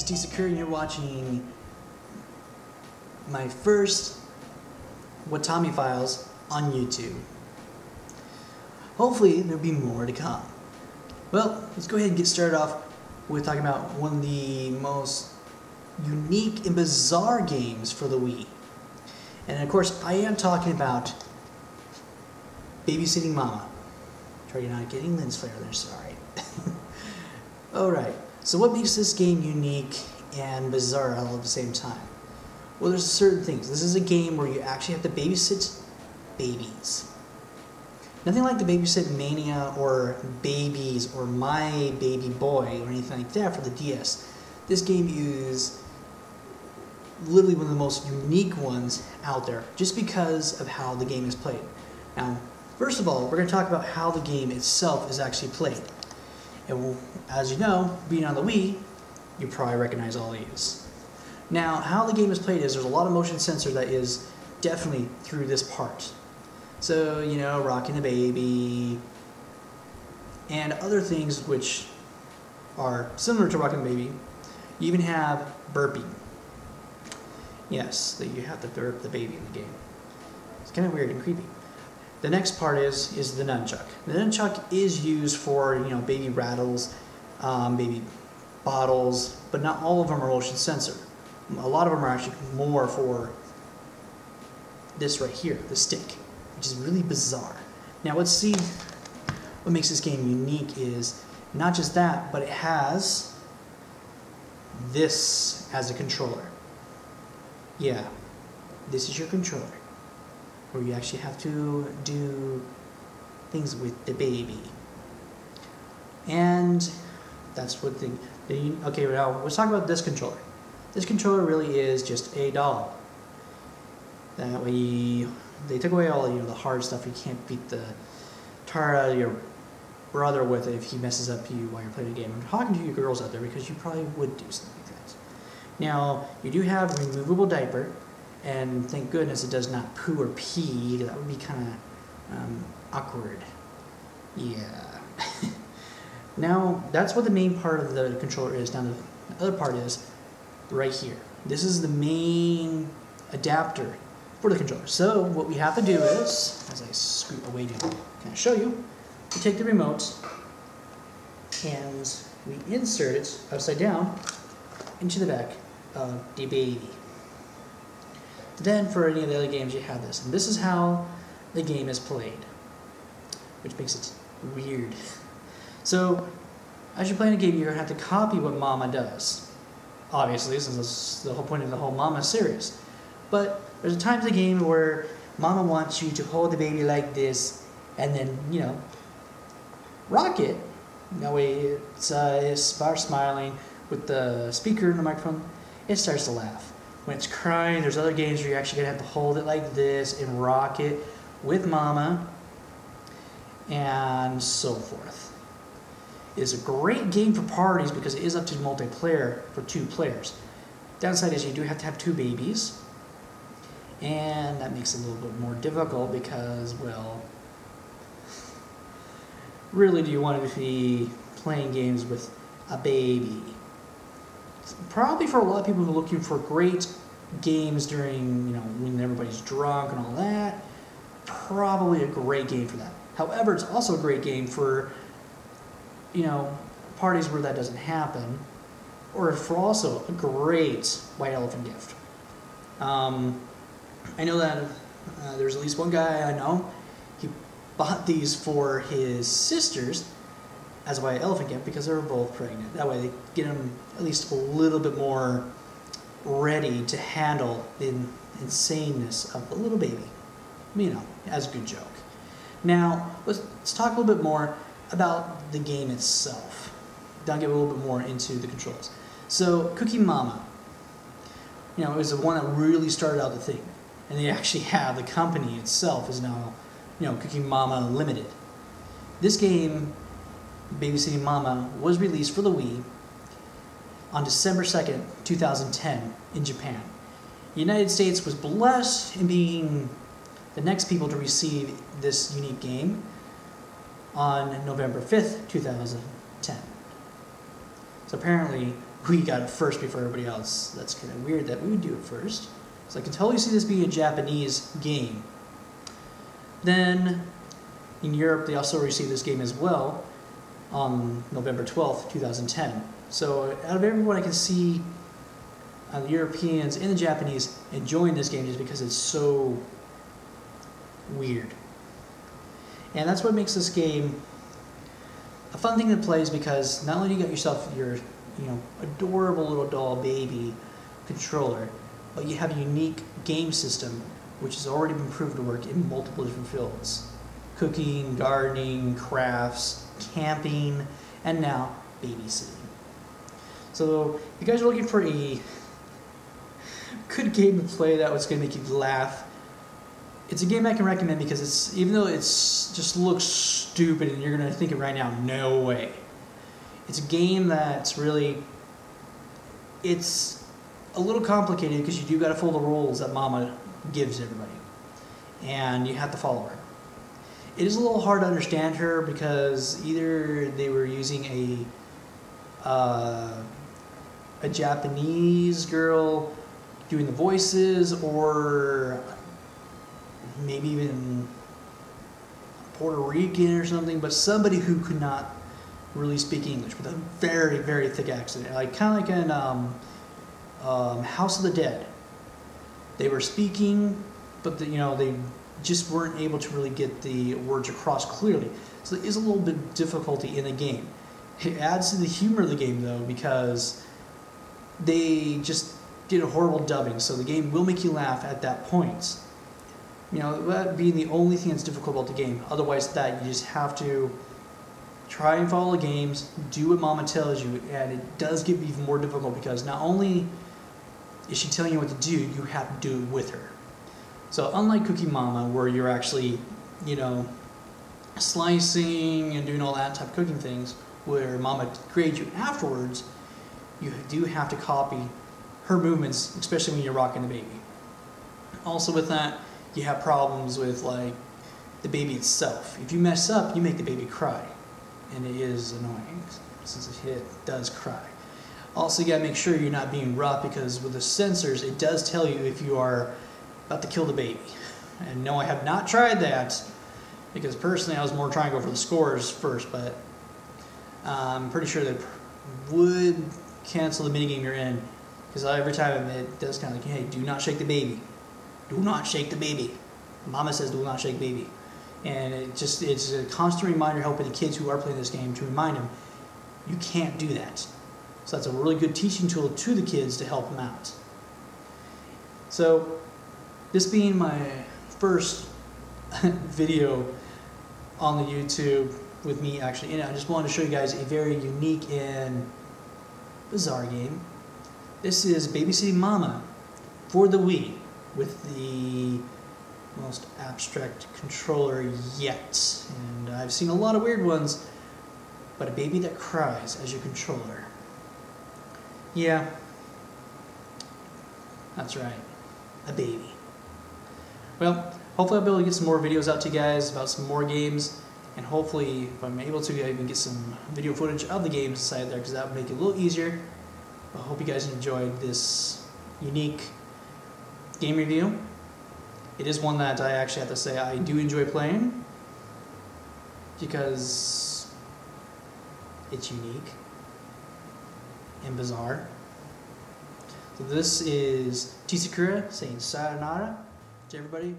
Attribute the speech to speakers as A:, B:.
A: is D Secure, and you're watching my first Watami files on YouTube. Hopefully there'll be more to come. Well, let's go ahead and get started off with talking about one of the most unique and bizarre games for the Wii. And of course, I am talking about Babysitting Mama. Try not getting lens flare there, sorry. Alright, so what makes this game unique and bizarre all at the same time? Well, there's certain things. This is a game where you actually have to babysit babies. Nothing like the Babysit Mania or Babies or My Baby Boy or anything like that for the DS. This game is literally one of the most unique ones out there just because of how the game is played. Now, first of all, we're going to talk about how the game itself is actually played. And as you know, being on the Wii, you probably recognize all these. Now, how the game is played is there's a lot of motion sensor that is definitely through this part. So, you know, rocking the baby, and other things which are similar to rocking the baby. You even have burping. Yes, that you have to burp the baby in the game. It's kind of weird and creepy. The next part is the nunchuck. The nunchuck is used for, you know, baby rattles, baby bottles, but not all of them are motion sensor. A lot of them are actually more for this right here, the stick, which is really bizarre. Now let's see what makes this game unique is not just that, but it has this as a controller. Yeah, this is your controller, where you actually have to do things with the baby. And that's what thing. Okay, now let's talk about this controller. This controller really is just a doll. That way, they took away all the hard stuff. You can't beat the tar out of your brother with it if he messes up you while you're playing a game. I'm talking to you girls out there because you probably would do something like that. Now, you do have a removable diaper, and thank goodness it does not poo or pee. That would be kind of awkward. Yeah. Now, that's what the main part of the controller is. Now, the other part is right here. This is the main adapter for the controller. So, what we have to do is, as I scoot away to kind of show you, we take the remote and we insert it upside down into the back of the baby. Then, for any of the other games, you have this. And this is how the game is played, which makes it weird. So, as you're playing a game, you're going to have to copy what Mama does. Obviously, since that's the whole point of the whole Mama series. But there's times in the game where Mama wants you to hold the baby like this and then, you know, rock it. That way it starts smiling with the speaker and the microphone. It starts to laugh. When it's crying, there's other games where you're actually going to have to hold it like this and rock it with Mama and so forth. It's a great game for parties because it is up to multiplayer for 2 players. Downside is you do have to have 2 babies, and that makes it a little bit more difficult because, well, really do you want to be playing games with a baby? Probably for a lot of people who are looking for great games during, you know, when everybody's drunk and all that, probably a great game for that. However, it's also a great game for, you know, parties where that doesn't happen, or for also a great white elephant gift. I know that there's at least one guy I know, he bought these for his sisters as a white elephant gift because they were both pregnant. That way they get them at least a little bit more ready to handle the insaneness of a little baby, you know, as a good joke. Now, let's talk a little bit more about the game itself. I'll get a little bit more into the controls. So, Cookie Mama, you know, it was the one that really started out the thing. And they actually have, the company itself is now, you know, Cookie Mama Limited. This game, Babysitting Mama, was released for the Wii on December 2nd, 2010 in Japan. The United States was blessed in being the next people to receive this unique game on November 5th, 2010. So apparently we got it first before everybody else. That's kind of weird that we would do it first. So I can totally see this being a Japanese game. Then, in Europe, they also received this game as well on November 12th, 2010. So out of everyone, I can see the Europeans and the Japanese enjoying this game just because it's so weird. And that's what makes this game a fun thing to play, is because not only do you got yourself your adorable little doll baby controller, but you have a unique game system which has already been proven to work in multiple different fields. Cooking, gardening, crafts, camping, and now babysitting. So if you guys are looking for a good game to play that was going to make you laugh, it's a game I can recommend because it's, even though it's just looks stupid and you're going to think it right now, no way. It's a game that's really, it's a little complicated because you do got to follow the rules that Mama gives everybody, and you have to follow her. It is a little hard to understand her because either they were using a Japanese girl doing the voices, or maybe even Puerto Rican or something, but somebody who could not really speak English with a very, very thick accent, like kind of like in House of the Dead. They were speaking, but they just weren't able to really get the words across clearly. So there is a little bit of difficulty in the game. It adds to the humor of the game though, because they just did a horrible dubbing, so the game will make you laugh at that point. That being the only thing that's difficult about the game. Otherwise, you just have to try and follow the games, do what Mama tells you, and it does get even more difficult because not only is she telling you what to do, you have to do it with her. So unlike Cooking Mama, where you're actually, slicing and doing all that type of cooking things, where Mama grades you afterwards, you do have to copy her movements, especially when you're rocking the baby. Also with that, you have problems with like the baby itself. If you mess up, you make the baby cry, and it is annoying since it does cry. Also, you gotta make sure you're not being rough, because with the sensors, it does tell you if you are about to kill the baby. And no, I have not tried that, because personally I was more trying to go for the scores first, but I'm pretty sure they would cancel the minigame you're in, because every time it does kind of like, hey, do not shake the baby. Do not shake the baby. Mama says do not shake baby. And it's a constant reminder helping the kids who are playing this game to remind them, you can't do that. So that's a really good teaching tool to the kids to help them out. So this being my first video on the YouTube with me actually in it, I just wanted to show you guys a very unique and bizarre game. This is Babysitting Mama for the Wii with the most abstract controller yet. And I've seen a lot of weird ones, but a baby that cries as your controller. Yeah, that's right, a baby. Well, hopefully I'll be able to get some more videos out to you guys about some more games, and hopefully if I'm able to, I even get some video footage of the games inside there, because that would make it a little easier. I hope you guys enjoyed this unique game review. It is one that I actually have to say I do enjoy playing, because it's unique and bizarre. So this is T. Sakura saying sayonara to everybody.